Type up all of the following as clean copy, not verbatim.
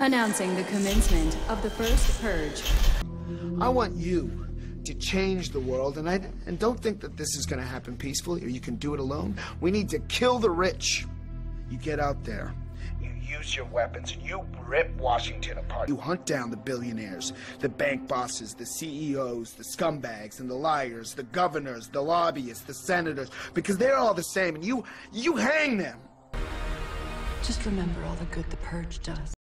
Announcing the commencement of the first purge. I want you to change the world, and don't think that this is going to happen peacefully or you can do it alone. We need to kill the rich. You get out there, you use your weapons, and you rip Washington apart. You hunt down the billionaires, the bank bosses, the CEOs, the scumbags and the liars, the governors, the lobbyists, the senators, because they're all the same, and you hang them. Just remember all the good the purge does.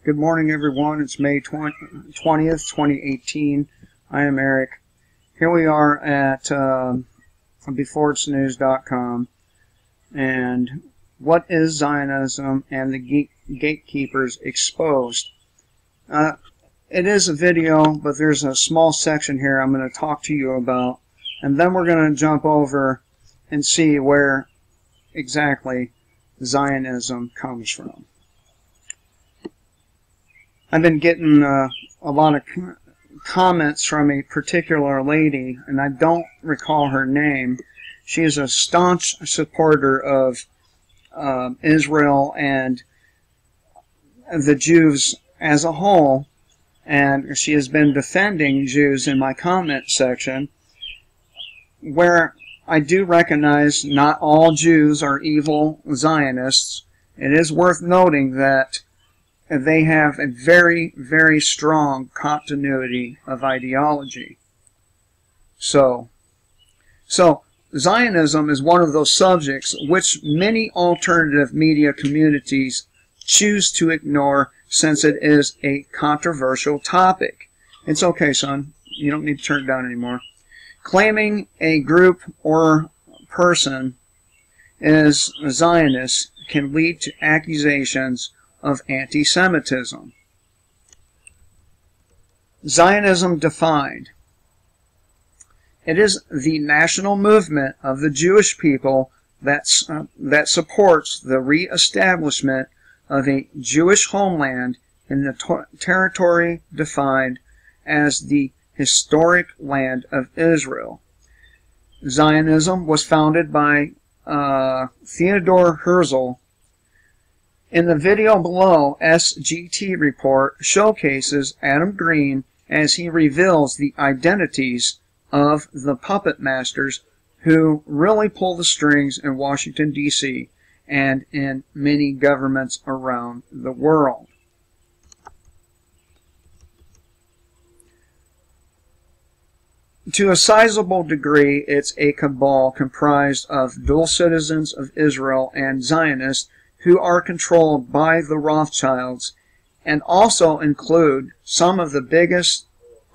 Good morning, everyone. It's May 20th, 2018. I am Eric. Here we are at beforeitsnews.com. And what is Zionism and the gatekeepers exposed? It is a video, but there's a small section here I'm going to talk to you about. And then we're going to jump over and see where exactly Zionism comes from. I've been getting a lot of comments from a particular lady, and I don't recall her name. She is a staunch supporter of Israel and the Jews as a whole, and she has been defending Jews in my comment section, where I do recognize not all Jews are evil Zionists. It is worth noting that they have a very, very strong continuity of ideology. So Zionism is one of those subjects which many alternative media communities choose to ignore since it is a controversial topic. It's okay, son. You don't need to turn it down anymore. Claiming a group or person is a Zionist can lead to accusations of anti-Semitism. Zionism defined. It is the national movement of the Jewish people that supports the re-establishment of a Jewish homeland in the territory defined as the historic land of Israel. Zionism was founded by Theodore Herzl. In the video below, SGT report showcases Adam Green as he reveals the identities of the puppet masters who really pull the strings in Washington, D.C. and in many governments around the world. To a sizable degree, it's a cabal comprised of dual citizens of Israel and Zionists who are controlled by the Rothschilds, and also include some of the biggest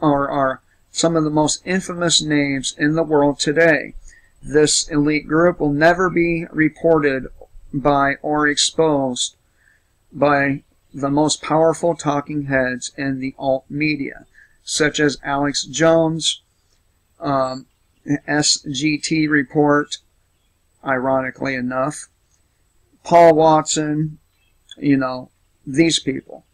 or some of the most infamous names in the world today. This elite group will never be reported by or exposed by the most powerful talking heads in the alt media, such as Alex Jones, SGT report, ironically enough, Paul Watson, you know, these people.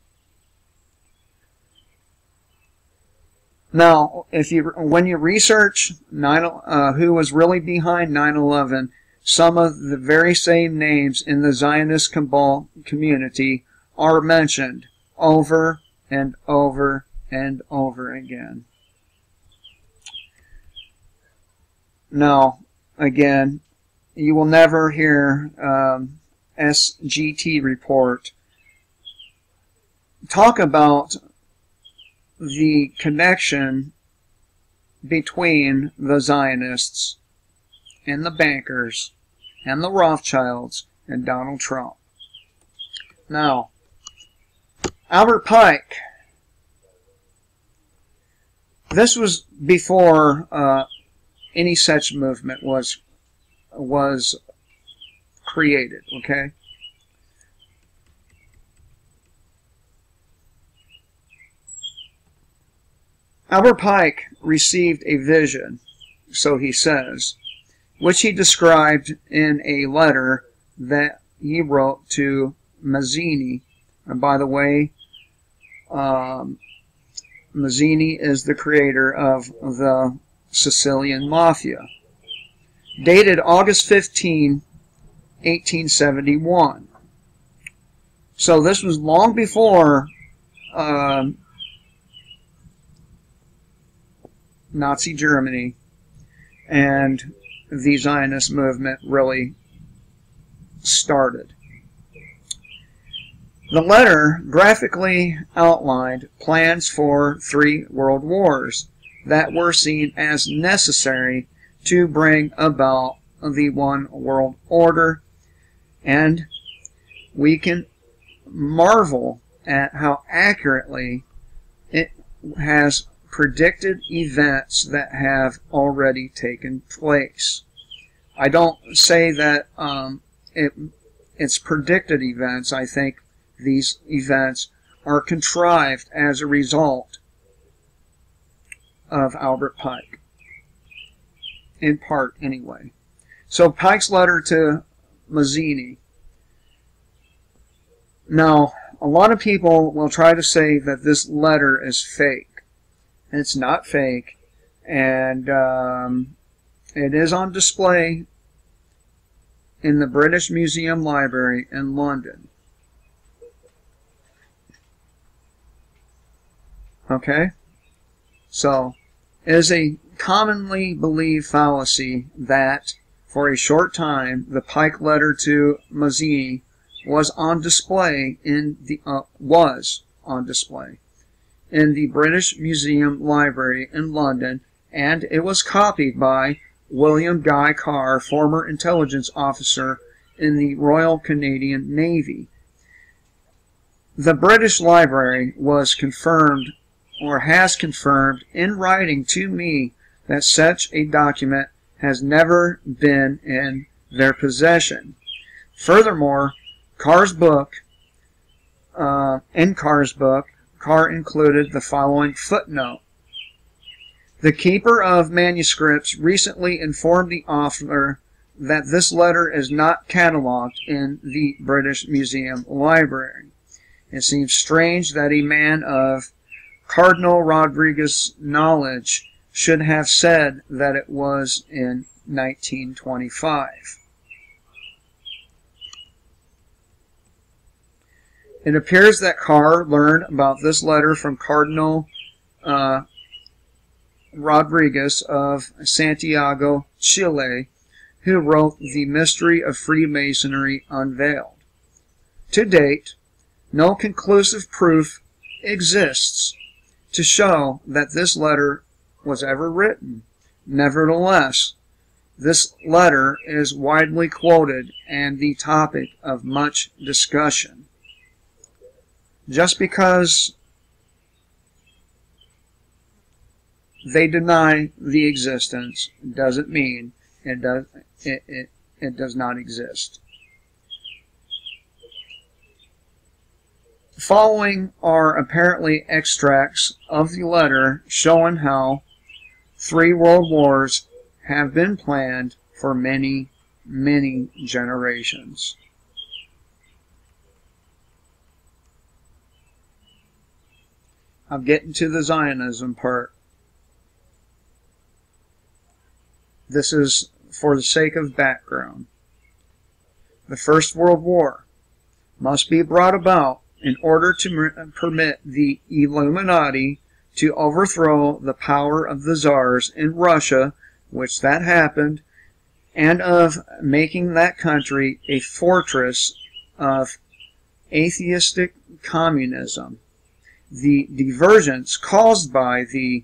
Now, when you research who was really behind 9/11, some of the very same names in the Zionist cabal community are mentioned over and over and over again. Now, again, you will never hear SGT report talk about the connection between the Zionists and the bankers and the Rothschilds and Donald Trump. Now, Albert Pike, this was before any such movement was created, okay? Albert Pike received a vision, so he says, which he described in a letter that he wrote to Mazzini. And by the way, Mazzini is the creator of the Sicilian Mafia. Dated August 15, 1871. So this was long before Nazi Germany and the Zionist movement really started. The letter graphically outlined plans for 3 world wars that were seen as necessary to bring about the one world order, and we can marvel at how accurately it has predicted events that have already taken place. I don't say that it's predicted events. I think these events are contrived as a result of Albert Pike. In part, anyway. So Pike's letter to Mazzini. Now, a lot of people will try to say that this letter is fake. It's not fake, and it is on display in the British Museum Library in London. Okay? So, it is a commonly believed fallacy that, for a short time, the Pike letter to Mazzini was on display in the British Museum Library in London, and it was copied by William Guy Carr, former intelligence officer in the Royal Canadian Navy. The British Library was confirmed, or has confirmed, in writing to me that such a document has never been in their possession. Furthermore, Carr included the following footnote. The keeper of manuscripts recently informed the author that this letter is not catalogued in the British Museum Library. It seems strange that a man of Cardinal Rodriguez's knowledge should have said that it was in 1925. It appears that Carr learned about this letter from Cardinal Rodriguez of Santiago, Chile, who wrote The Mystery of Freemasonry Unveiled. To date, no conclusive proof exists to show that this letter was ever written. Nevertheless, this letter is widely quoted and the topic of much discussion. Just because they deny the existence doesn't mean it does not exist. Following are apparently extracts of the letter showing how 3 world wars have been planned for many, many generations. I'm getting to the Zionism part. This is for the sake of background. The First World War must be brought about in order to permit the Illuminati to overthrow the power of the czars in Russia, which that happened, and of making that country a fortress of atheistic communism. The divergence caused by the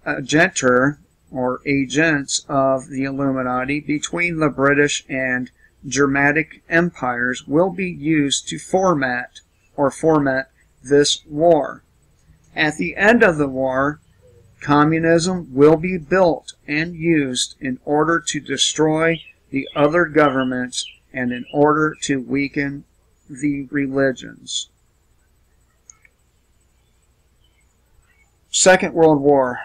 agenter or agents of the Illuminati between the British and Germanic empires will be used to foment this war. At the end of the war, communism will be built and used in order to destroy the other governments and in order to weaken the religions. Second World War.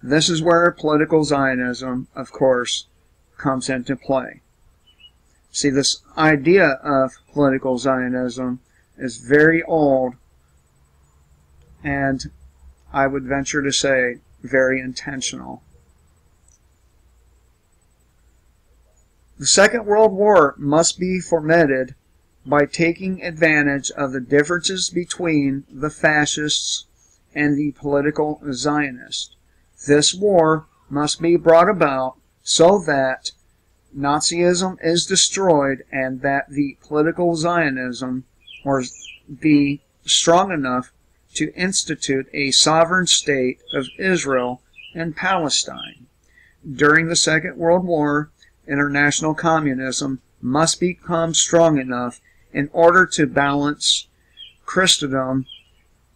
This is where political Zionism, of course, comes into play. See, this idea of political Zionism is very old, and I would venture to say very intentional. The Second World War must be fomented by taking advantage of the differences between the fascists and the political Zionists. This war must be brought about so that Nazism is destroyed and that the political Zionism or be strong enough to institute a sovereign state of Israel and Palestine. During the Second World War, international communism must become strong enough in order to balance Christendom,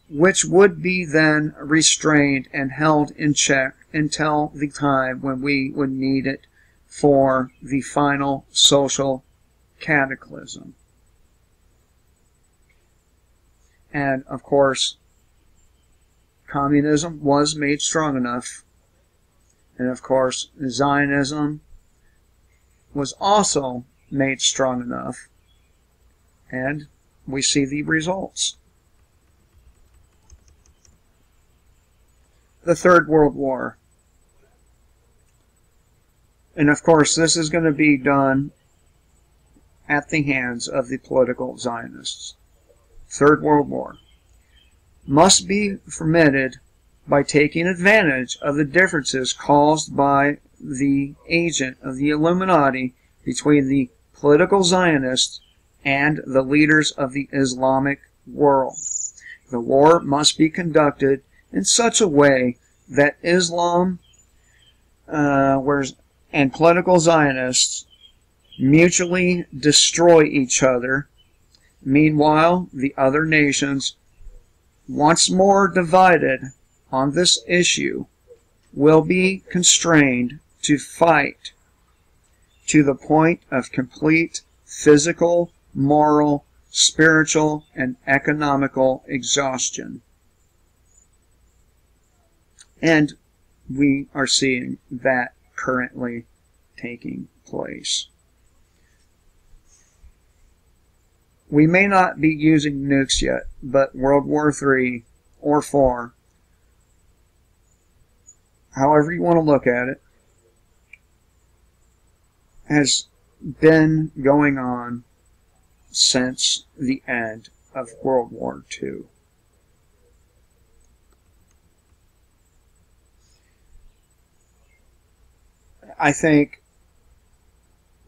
which would be then restrained and held in check until the time when we would need it for the final social cataclysm. And, of course, communism was made strong enough. And, of course, Zionism was also made strong enough. And we see the results. The Third World War. And, of course, this is going to be done at the hands of the political Zionists. Third World War must be fomented by taking advantage of the differences caused by the agent of the Illuminati between the political Zionists and the leaders of the Islamic world. The war must be conducted in such a way that Islam and political Zionists mutually destroy each other. Meanwhile, the other nations, once more divided on this issue, will be constrained to fight to the point of complete physical, moral, spiritual, and economical exhaustion. And we are seeing that currently taking place. We may not be using nukes yet, but World War III or IV, however you want to look at it, has been going on since the end of World War II. I think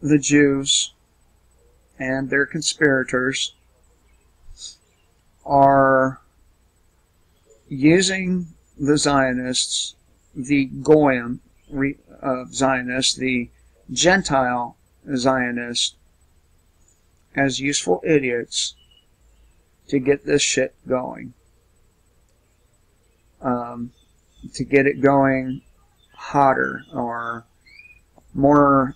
the Jews and their conspirators are using the Zionists, the Goyim Zionists, the Gentile Zionists, as useful idiots to get this shit going. To get it going hotter or more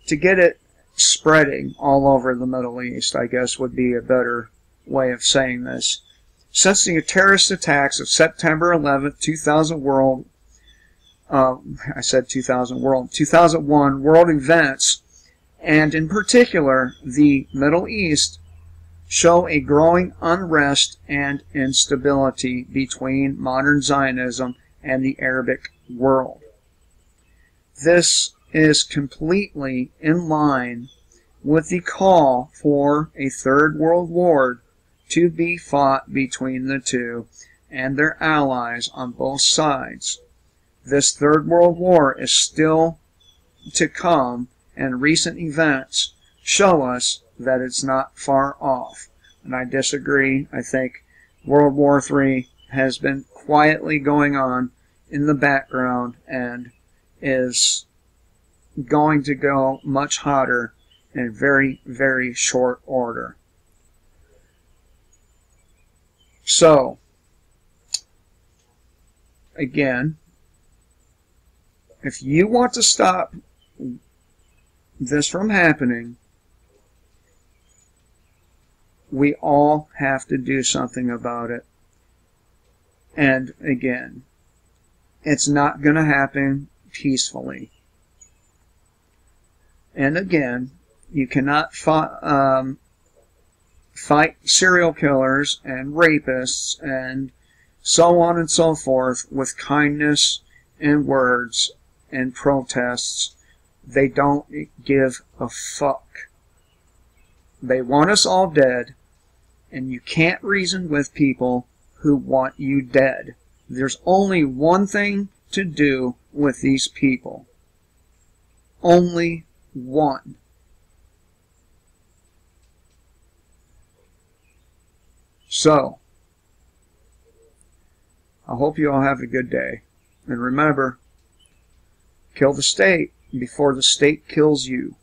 to get it spreading all over the Middle East, I guess would be a better way of saying this. Since the terrorist attacks of September 11th, 2001 world events, and in particular the Middle East, show a growing unrest and instability between modern Zionism and the Arabic world. This is completely in line with the call for a third world war to be fought between the two and their allies on both sides. This third world war is still to come, and recent events show us that it's not far off. And I disagree. I think World War III has been quietly going on in the background and is going to go much hotter in very, very short order. So, again, if you want to stop this from happening, we all have to do something about it. And again, it's not going to happen peacefully. And again, you cannot fight serial killers and rapists and so on and so forth, with kindness and words and protests. They don't give a fuck. They want us all dead, and you can't reason with people who want you dead. There's only one thing to do with these people. Only one. So, I hope you all have a good day. And remember, kill the state before the state kills you.